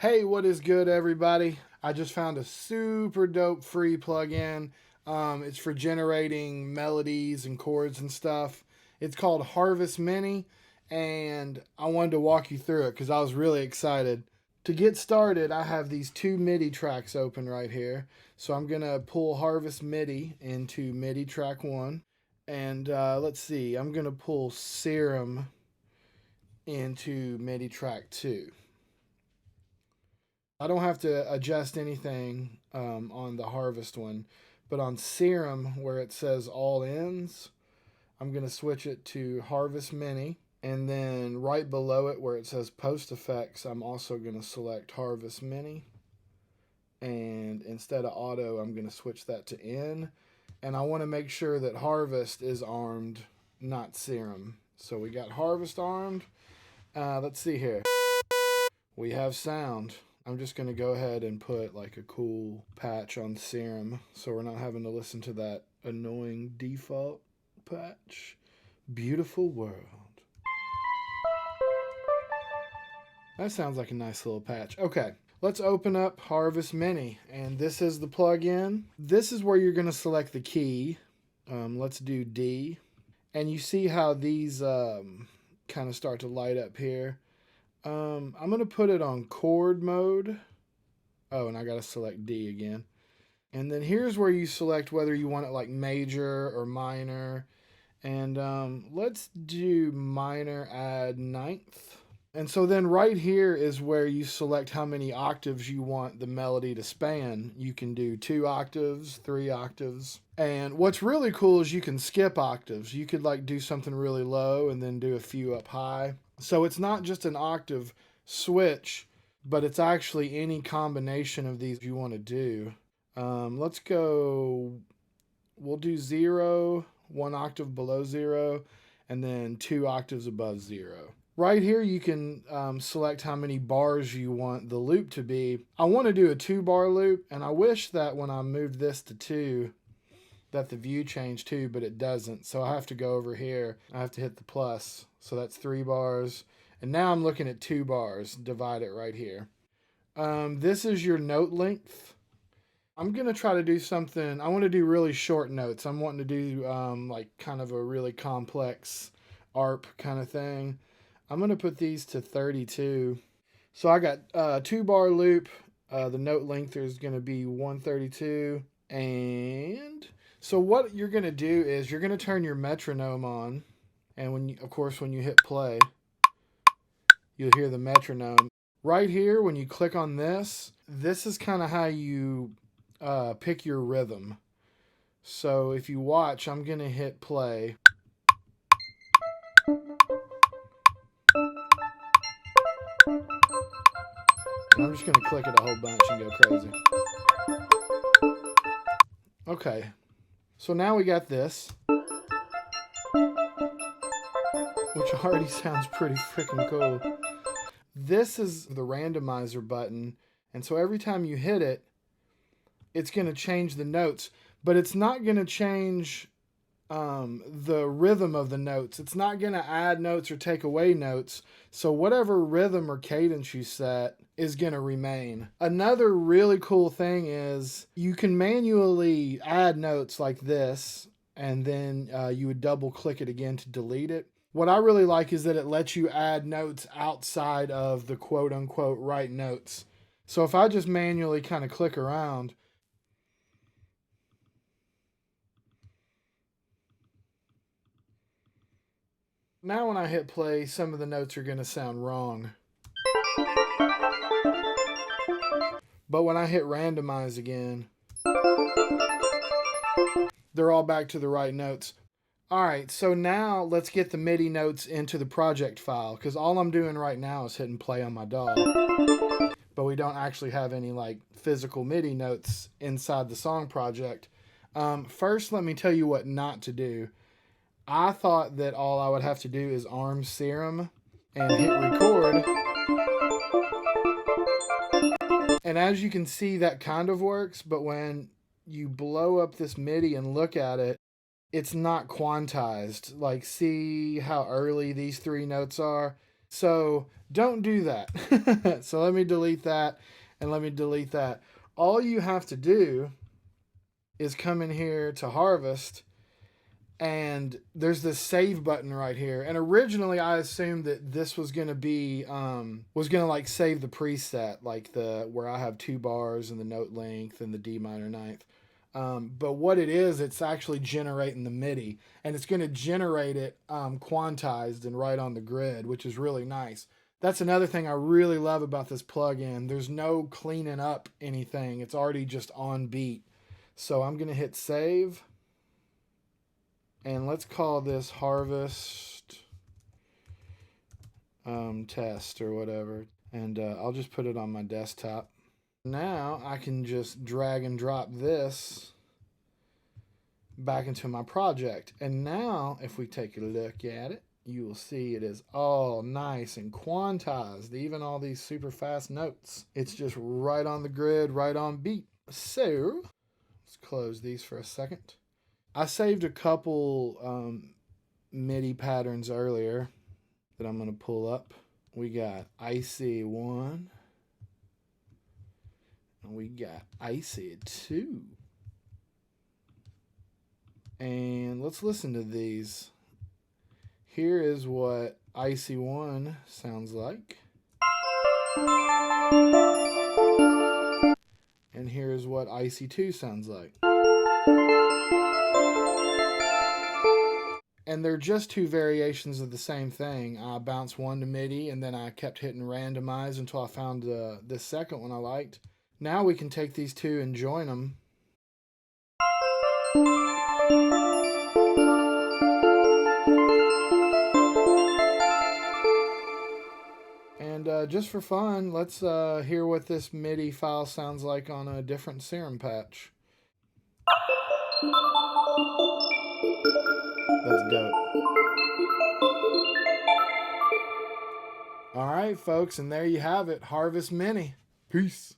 Hey, what is good, everybody? I just found a super dope free plugin. It's for generating melodies and chords and stuff. It's called Harvest Mini, and I wanted to walk you through it because I was really excited. To get started, I have these two MIDI tracks open right here. So I'm going to pull Harvest MIDI into MIDI track 1. And let's see, I'm going to pull Serum into MIDI track 2. I don't have to adjust anything on the Harvest one, but on Serum, where it says all ends, I'm going to switch it to Harvest Mini. And then right below it, where it says Post Effects, I'm also going to select Harvest Mini. And instead of Auto, I'm going to switch that to N. And I want to make sure that Harvest is armed, not Serum. So we got Harvest armed. Let's see here. We have sound. I'm just going to go ahead and put like a cool patch on Serum so we're not having to listen to that annoying default patch. Beautiful world. That sounds like a nice little patch. Okay, let's open up Harvest Mini, and this is the plugin. This is where you're going to select the key. Let's do D. And you see how these kind of start to light up here. I'm going to put it on chord mode. Oh, and I got to select D again. And then here's where you select whether you want it like major or minor. And let's do minor, add ninth. And so then right here is where you select how many octaves you want the melody to span. You can do 2 octaves, 3 octaves. And what's really cool is you can skip octaves. You could like do something really low and then do a few up high. So it's not just an octave switch, but it's actually any combination of these you want to do. Let's go, we'll do 0, 1 octave below 0, and then 2 octaves above 0. Right here you can select how many bars you want the loop to be. I want to do a 2-bar loop, and I wish that when I moved this to 2, that the view changed too, but it doesn't. So I have to go over here. I have to hit the plus. So that's 3 bars. And now I'm looking at 2 bars. Divide it right here. This is your note length. I'm going to try to do something. I want to do really short notes. I'm wanting to do like kind of a really complex ARP kind of thing. I'm going to put these to 32. So I got a 2-bar loop. The note length is going to be 132. And so what you're going to do is you're going to turn your metronome on. And when you, of course, when you hit play, you'll hear the metronome. Right here, when you click on this, this is kind of how you pick your rhythm. So if you watch, I'm going to hit play. And I'm just going to click it a whole bunch and go crazy. Okay, so now we got this, which already sounds pretty freaking cool. This is the randomizer button, and so every time you hit it, it's going to change the notes, but it's not going to change the rhythm of the notes. It's not going to add notes or take away notes. So whatever rhythm or cadence you set is going to remain. Another really cool thing is you can manually add notes like this, and then you would double click it again to delete it. What I really like is that it lets you add notes outside of the quote unquote right notes. So if I just manually kind of click around, now when I hit play, some of the notes are going to sound wrong. But when I hit randomize again, they're all back to the right notes. All right, so now let's get the MIDI notes into the project file, because all I'm doing right now is hitting play on my DAW. But we don't actually have any like physical MIDI notes inside the song project. First, let me tell you what not to do. I thought that all I would have to do is arm Serum and hit record. And as you can see, that kind of works, but when you blow up this MIDI and look at it, it's not quantized. Like, see how early these 3 notes are? So don't do that. So let me delete that and let me delete that. All you have to do is come in here to harvest, and there's this save button right here. And originally I assumed that this was going to be like save the preset, like the where I have 2 bars and the note length and the D minor ninth. But what it is, it's actually generating the MIDI, and it's going to generate it quantized and right on the grid, which is really nice. That's another thing I really love about this plugin. There's no cleaning up anything. It's already just on beat. So I'm going to hit save. And let's call this harvest test or whatever. And I'll just put it on my desktop. Now I can just drag and drop this back into my project. And now if we take a look at it, you will see it is all nice and quantized, even all these super fast notes. It's just right on the grid, right on beat. So let's close these for a second. I saved a couple MIDI patterns earlier that I'm going to pull up. We got IC1 and we got IC2. And let's listen to these. Here is what IC1 sounds like. And here's what IC2 sounds like. And they're just 2 variations of the same thing. I bounced one to MIDI, and then I kept hitting randomize until I found this second one I liked. Now we can take these 2 and join them. And just for fun, let's hear what this MIDI file sounds like on a different serum patch. That's dope. All right, folks, and there you have it. Harvest Mini. Peace.